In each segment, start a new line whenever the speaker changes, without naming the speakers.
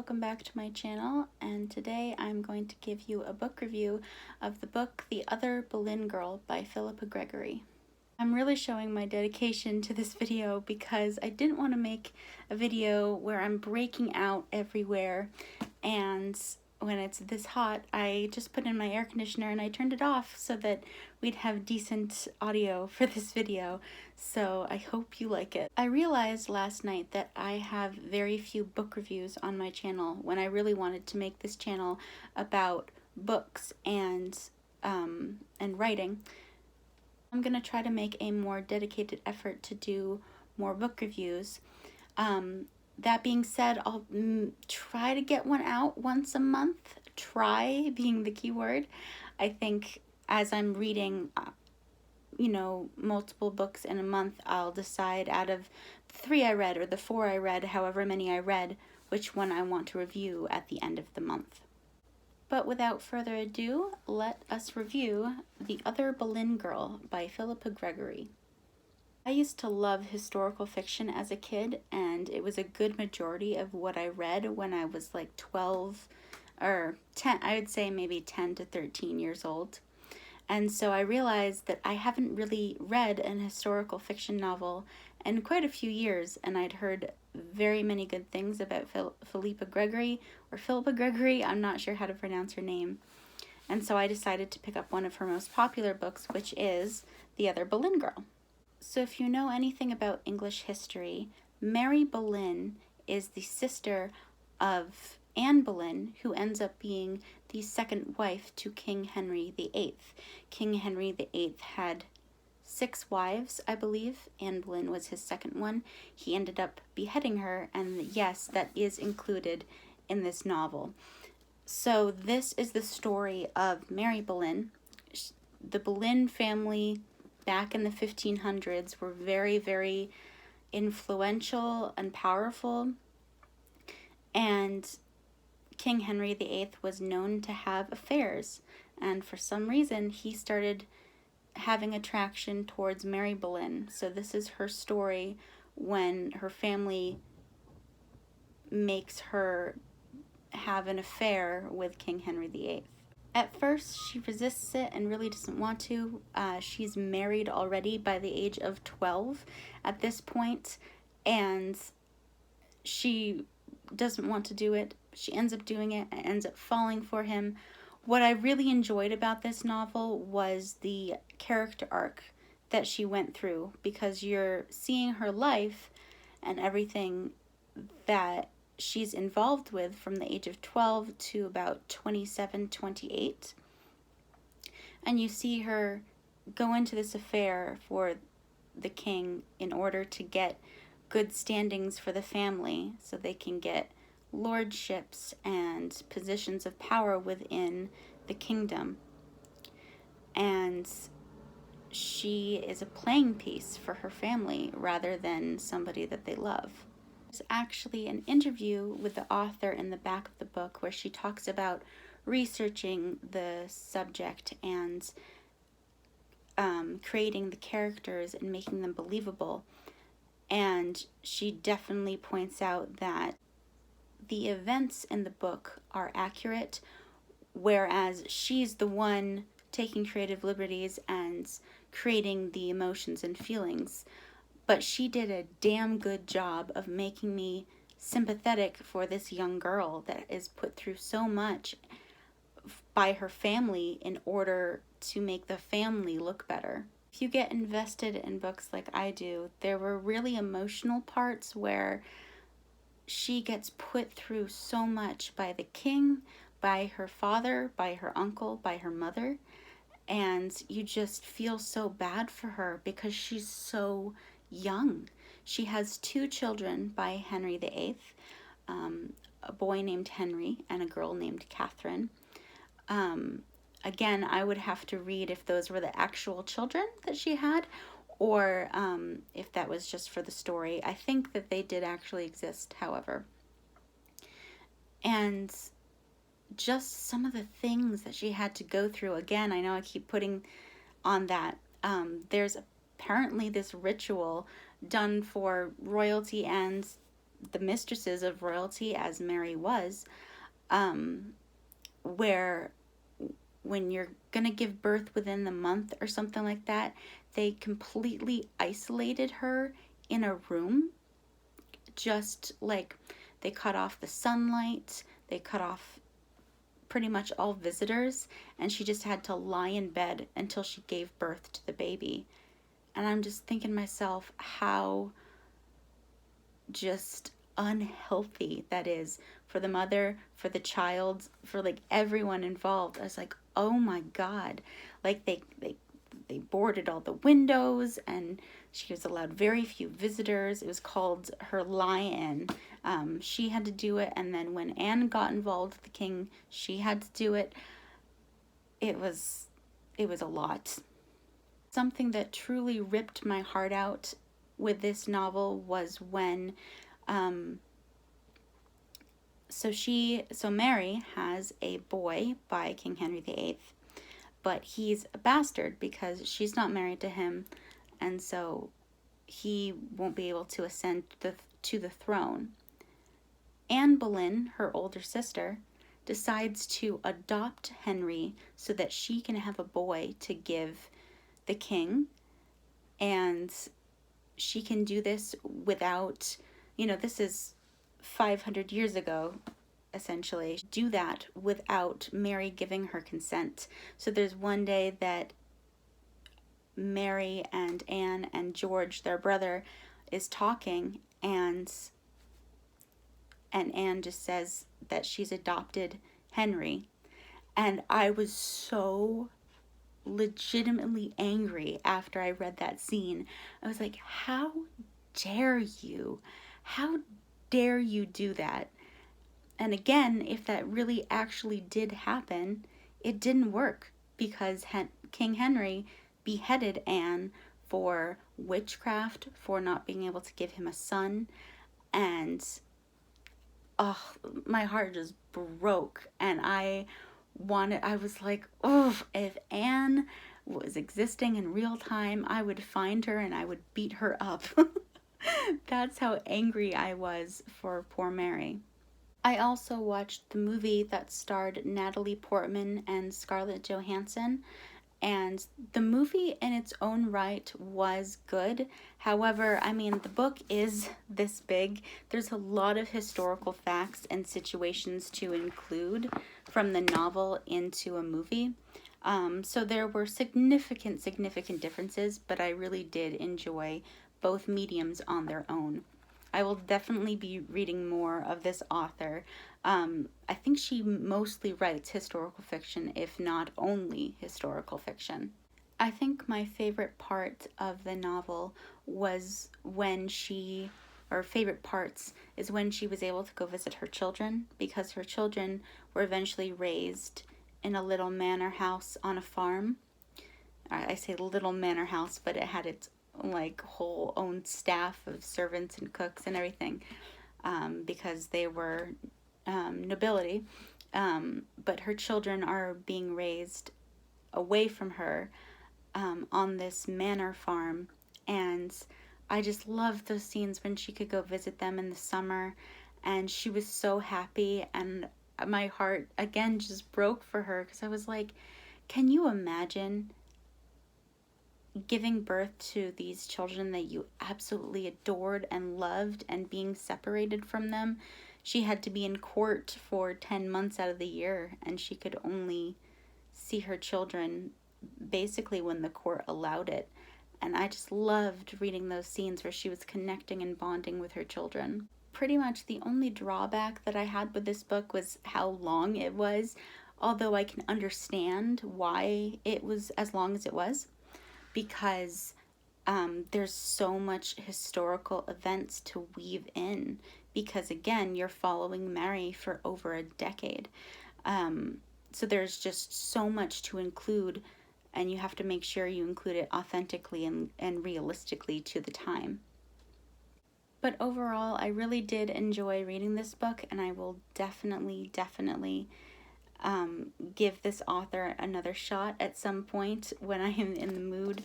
welcome back to my channel, and today I'm going to give you a book review of the book The Other Boleyn Girl by Philippa Gregory. I'm really showing my dedication to this video because I didn't want to make a video where I'm breaking out everywhere, and when it's this hot I just put in my air conditioner and I turned it off so that we'd have decent audio for this video, so I hope you like it. I realized last night that I have very few book reviews on my channel when I really wanted to make this channel about books and writing. I'm gonna try to make a more dedicated effort to do more book reviews. That being said, I'll try to get one out once a month. Try being the key word. I think as I'm reading, multiple books in a month, I'll decide out of the 3 I read or the 4 I read, however many I read, which one I want to review at the end of the month. But without further ado, let us review The Other Boleyn Girl by Philippa Gregory. I used to love historical fiction as a kid, and it was a good majority of what I read when I was like 12 or 10, I would say maybe 10 to 13 years old. And so I realized that I haven't really read an historical fiction novel in quite a few years, and I'd heard very many good things about Philippa Gregory, or Philippa Gregory, I'm not sure how to pronounce her name. And so I decided to pick up one of her most popular books, which is The Other Boleyn Girl. So if you know anything about English history, Mary Boleyn is the sister of Anne Boleyn, who ends up being the second wife to King Henry VIII. King Henry VIII had 6 wives, I believe. Anne Boleyn was his second one. He ended up beheading her, and yes, that is included in this novel. So this is the story of Mary Boleyn. The Boleyn family back in the 1500s were very, very influential and powerful, and King Henry VIII was known to have affairs, and for some reason he started having attraction towards Mary Boleyn. So this is her story when her family makes her have an affair with King Henry VIII. At first, she resists it and really doesn't want to. She's married already by the age of 12 at this point, and she doesn't want to do it. She ends up doing it and ends up falling for him. What I really enjoyed about this novel was the character arc that she went through, because you're seeing her life and everything that she's involved with from the age of 12 to about 27, 28. And you see her go into this affair for the king in order to get good standings for the family so they can get lordships and positions of power within the kingdom. And she is a playing piece for her family rather than somebody that they love. There's actually an interview with the author in the back of the book where she talks about researching the subject and creating the characters and making them believable. And she definitely points out that the events in the book are accurate, whereas she's the one taking creative liberties and creating the emotions and feelings. But she did a damn good job of making me sympathetic for this young girl that is put through so much by her family in order to make the family look better. If you get invested in books like I do, there were really emotional parts where she gets put through so much by the king, by her father, by her uncle, by her mother, and you just feel so bad for her because she's so young. She has 2 children by Henry VIII, a boy named Henry and a girl named Catherine. Again, I would have to read if those were the actual children that she had, or if that was just for the story. I think that they did actually exist, however. And just some of the things that she had to go through. Again, I know I keep putting on that. There's apparently this ritual done for royalty and the mistresses of royalty, as Mary was, where when you're going to give birth within the month or something like that, they completely isolated her in a room. Just like they cut off the sunlight, they cut off pretty much all visitors, and she just had to lie in bed until she gave birth to the baby. And I'm just thinking to myself how just unhealthy that is for the mother, for the child, for like everyone involved. I was like, oh my God. Like they boarded all the windows, and she was allowed very few visitors. It was called her lie-in. She had to do it, and then when Anne got involved with the king, she had to do it. It was a lot. Something that truly ripped my heart out with this novel was when so Mary has a boy by King Henry VIII, but he's a bastard because she's not married to him, and so he won't be able to ascend to the throne. Anne Boleyn, her older sister, decides to adopt Henry so that she can have a boy to give the king, and she can do this without, this is 500 years ago, essentially. Do that without Mary giving her consent. So there's one day that Mary and Anne and George, their brother, is talking, and Anne just says that she's adopted Henry. And I was so legitimately angry after I read that scene. I was like, how dare you? How dare you do that? And again, if that really actually did happen, it didn't work because King Henry beheaded Anne for witchcraft, for not being able to give him a son, and my heart just broke, and I was like, oh, if Anne was existing in real time, I would find her and I would beat her up. That's how angry I was for poor Mary. I also watched the movie that starred Natalie Portman and Scarlett Johansson, and the movie in its own right was good. However, the book is this big. There's a lot of historical facts and situations to include from the novel into a movie. So there were significant differences, but I really did enjoy both mediums on their own. I will definitely be reading more of this author. I think she mostly writes historical fiction, if not only historical fiction. I think my favorite part of the novel was favorite parts is when she was able to go visit her children, because her children were eventually raised in a little manor house on a farm. I say little manor house, but it had its whole own staff of servants and cooks and everything, because they were nobility. But her children are being raised away from her on this manor farm, and I just loved those scenes when she could go visit them in the summer, and she was so happy, and my heart again just broke for her, because I was like, can you imagine giving birth to these children that you absolutely adored and loved and being separated from them? She had to be in court for 10 months out of the year, and she could only see her children basically when the court allowed it. And I just loved reading those scenes where she was connecting and bonding with her children. Pretty much the only drawback that I had with this book was how long it was, although I can understand why it was as long as it was, because there's so much historical events to weave in, because again, you're following Mary for over a decade. So there's just so much to include, and you have to make sure you include it authentically and realistically to the time. But overall, I really did enjoy reading this book, and I will definitely give this author another shot at some point when I am in the mood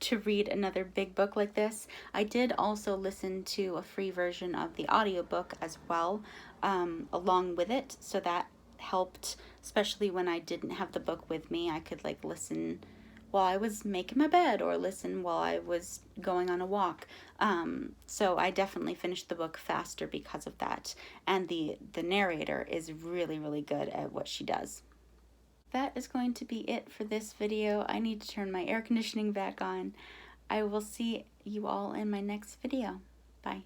to read another big book like this. I did also listen to a free version of the audiobook as well, along with it, so that helped, especially when I didn't have the book with me. I could like listen while I was making my bed or listen while I was going on a walk. So I definitely finished the book faster because of that. And the narrator is really, really good at what she does. That is going to be it for this video. I need to turn my air conditioning back on. I will see you all in my next video. Bye.